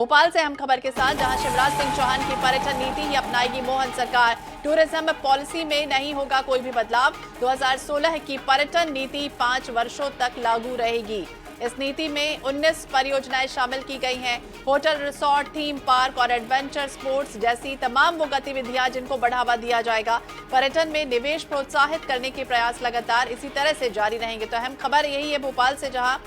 भोपाल से हम खबर के साथ, जहां शिवराज सिंह चौहान की पर्यटन नीति ही अपनाएगी मोहन सरकार। टूरिज्म पॉलिसी में नहीं होगा कोई भी बदलाव। 2016 की पर्यटन नीति 5 वर्षों तक लागू रहेगी। इस नीति में 19 परियोजनाएं शामिल की गई हैं। होटल, रिसोर्ट, थीम पार्क और एडवेंचर स्पोर्ट्स जैसी तमाम वो गतिविधियां जिनको बढ़ावा दिया जाएगा। पर्यटन में निवेश प्रोत्साहित करने के प्रयास लगातार इसी तरह से जारी रहेंगे। तो अहम खबर यही है भोपाल से, जहां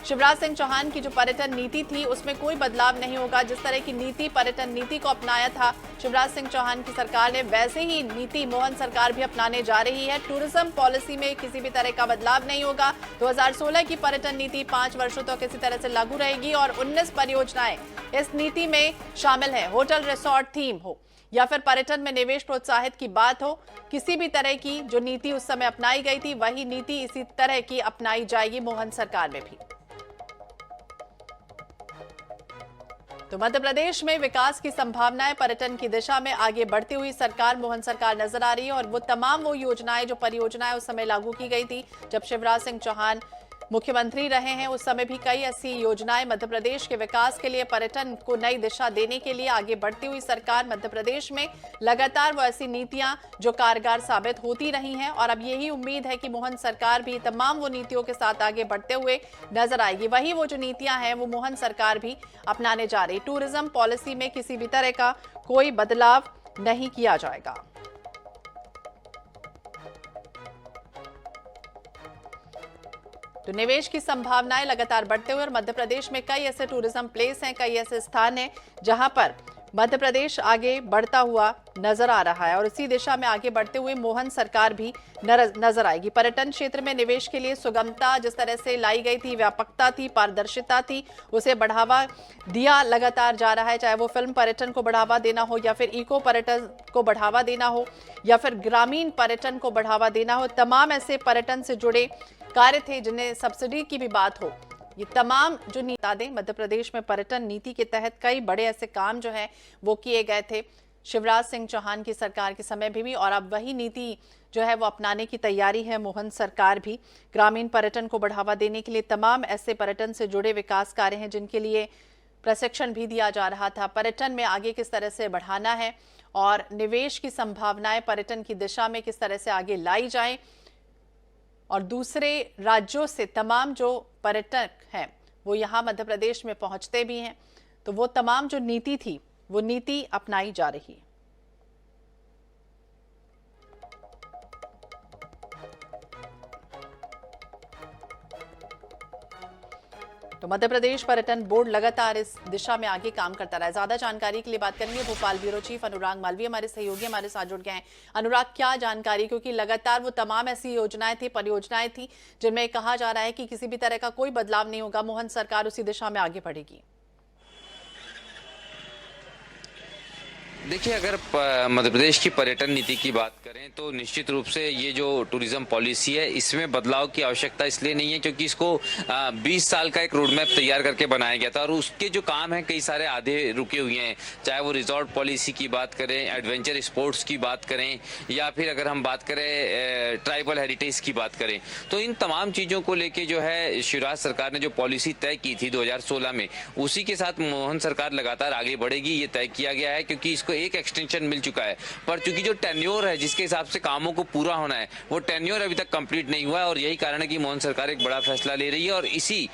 शिवराज सिंह चौहान की जो पर्यटन नीति थी उसमें कोई बदलाव नहीं होगा। जिस तरह की नीति, पर्यटन नीति को अपनाया था शिवराज सिंह चौहान की सरकार ने, वैसे ही नीति मोहन सरकार भी अपनाने जा रही है। टूरिज्म पॉलिसी में किसी भी तरह का बदलाव नहीं होगा। 2016 की पर्यटन नीति 5 वर्षों तक इसी तरह से लागू रहेगी और 19 परियोजनाएं इस नीति में शामिल है। होटल, रिसोर्ट, थीम हो या फिर पर्यटन में निवेश प्रोत्साहित की बात हो, किसी भी तरह की जो नीति उस समय अपनाई गई थी वही नीति इसी तरह की अपनाई जाएगी मोहन सरकार में भी। तो मध्य प्रदेश में विकास की संभावनाएं, पर्यटन की दिशा में आगे बढ़ती हुई सरकार, मोहन सरकार नजर आ रही है। और वो तमाम वो योजनाएं, जो परियोजनाएं उस समय लागू की गई थी जब शिवराज सिंह चौहान मुख्यमंत्री रहे हैं, उस समय भी कई ऐसी योजनाएं मध्य प्रदेश के विकास के लिए, पर्यटन को नई दिशा देने के लिए आगे बढ़ती हुई सरकार मध्य प्रदेश में लगातार वो ऐसी नीतियां जो कारगर साबित होती रही हैं। और अब यही उम्मीद है कि मोहन सरकार भी तमाम वो नीतियों के साथ आगे बढ़ते हुए नजर आएगी। वही वो जो नीतियां हैं वो मोहन सरकार भी अपनाने जा रही। टूरिज्म पॉलिसी में किसी भी तरह का कोई बदलाव नहीं किया जाएगा। तो निवेश की संभावनाएं लगातार बढ़ते हुए और मध्य प्रदेश में कई ऐसे टूरिज्म प्लेस हैं, कई ऐसे स्थान हैं जहां पर मध्य प्रदेश आगे बढ़ता हुआ नजर आ रहा है। और इसी दिशा में आगे बढ़ते हुए मोहन सरकार भी नजर आएगी। पर्यटन क्षेत्र में निवेश के लिए सुगमता जिस तरह से लाई गई थी, व्यापकता थी, पारदर्शिता थी, उसे बढ़ावा दिया लगातार जा रहा है। चाहे वो फिल्म पर्यटन को बढ़ावा देना हो या फिर इको पर्यटन को बढ़ावा देना हो या फिर ग्रामीण पर्यटन को बढ़ावा देना हो, तमाम ऐसे पर्यटन से जुड़े कार्य थे जिन्हें सब्सिडी की भी बात हो, ये तमाम जो नीति दें मध्य प्रदेश में पर्यटन नीति के तहत कई बड़े ऐसे काम जो हैं वो किए गए थे शिवराज सिंह चौहान की सरकार के समय भी। और अब वही नीति जो है वो अपनाने की तैयारी है मोहन सरकार भी। ग्रामीण पर्यटन को बढ़ावा देने के लिए तमाम ऐसे पर्यटन से जुड़े विकास कार्य हैं जिनके लिए प्रशिक्षण भी दिया जा रहा था। पर्यटन में आगे किस तरह से बढ़ाना है और निवेश की संभावनाएं पर्यटन की दिशा में किस तरह से आगे लाई जाए, और दूसरे राज्यों से तमाम जो पर्यटक हैं वो यहाँ मध्य प्रदेश में पहुंचते भी हैं, तो वो तमाम जो नीति थी वो नीति अपनाई जा रही है। तो मध्य प्रदेश पर्यटन बोर्ड लगातार इस दिशा में आगे काम करता रहा है। ज्यादा जानकारी के लिए बात करेंगे भोपाल ब्यूरो चीफ अनुराग मालवीय, हमारे सहयोगी हमारे साथ जुड़ गए हैं। अनुराग, क्या जानकारी, क्योंकि लगातार वो तमाम ऐसी योजनाएं थी, परियोजनाएं थी जिनमें कहा जा रहा है कि किसी भी तरह का कोई बदलाव नहीं होगा, मोहन सरकार उसी दिशा में आगे बढ़ेगी। देखिए, अगर मध्य प्रदेश की पर्यटन नीति की बात करें तो निश्चित रूप से ये जो टूरिज्म पॉलिसी है इसमें बदलाव की आवश्यकता इसलिए नहीं है क्योंकि इसको 20 साल का एक रोड मैप तैयार करके बनाया गया था और उसके जो काम है कई सारे आधे रुके हुए हैं। चाहे वो रिजॉर्ट पॉलिसी की बात करें, एडवेंचर स्पोर्ट्स की बात करें या फिर अगर हम बात करें ट्राइबल हेरिटेज की बात करें, तो इन तमाम चीज़ों को लेके जो है शिवराज सरकार ने जो पॉलिसी तय की थी 2016 में, उसी के साथ मोहन सरकार लगातार आगे बढ़ेगी, ये तय किया गया है। क्योंकि इसको एक एक्सटेंशन मिल चुका है, पर चूंकि जो टेन्योर है जिसके हिसाब से कामों को पूरा होना है वो टेन्योर अभी तक कंप्लीट नहीं हुआ है। और यही कारण है कि मोहन सरकार एक बड़ा फैसला ले रही है और इसी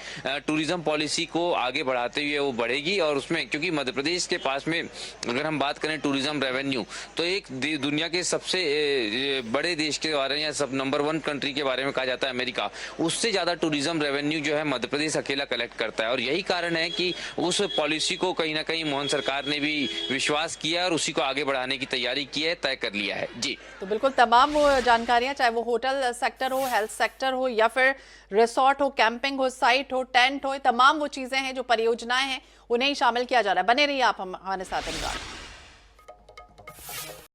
टूरिज्म पॉलिसी को आगे बढ़ाते हुए वो बढ़ेगी। और उसमें क्योंकि मध्य प्रदेश के पास में अगर हम बात करें टूरिज्म रेवेन्यू, तो एक दुनिया के सबसे बड़े देश के बारे में या सब नंबर 1 कंट्री के बारे में कहा जाता है अमेरिका, उससे ज्यादा टूरिज्म रेवेन्यू जो है मध्य प्रदेश अकेला कलेक्ट करता है। और यही कारण है कि उस पॉलिसी को कहीं ना कहीं मोहन सरकार ने भी विश्वास किया और उसी को आगे बढ़ाने की तैयारी की है, तय कर लिया है। जी, तो बिल्कुल तमाम वो जानकारियां, चाहे वो होटल सेक्टर हो, हेल्थ सेक्टर हो या फिर रिसोर्ट हो, कैंपिंग हो, साइट हो, टेंट हो, तमाम वो चीजें हैं जो परियोजनाएं हैं उन्हें ही शामिल किया जा रहा है। बने रहिए आप हमारे साथ।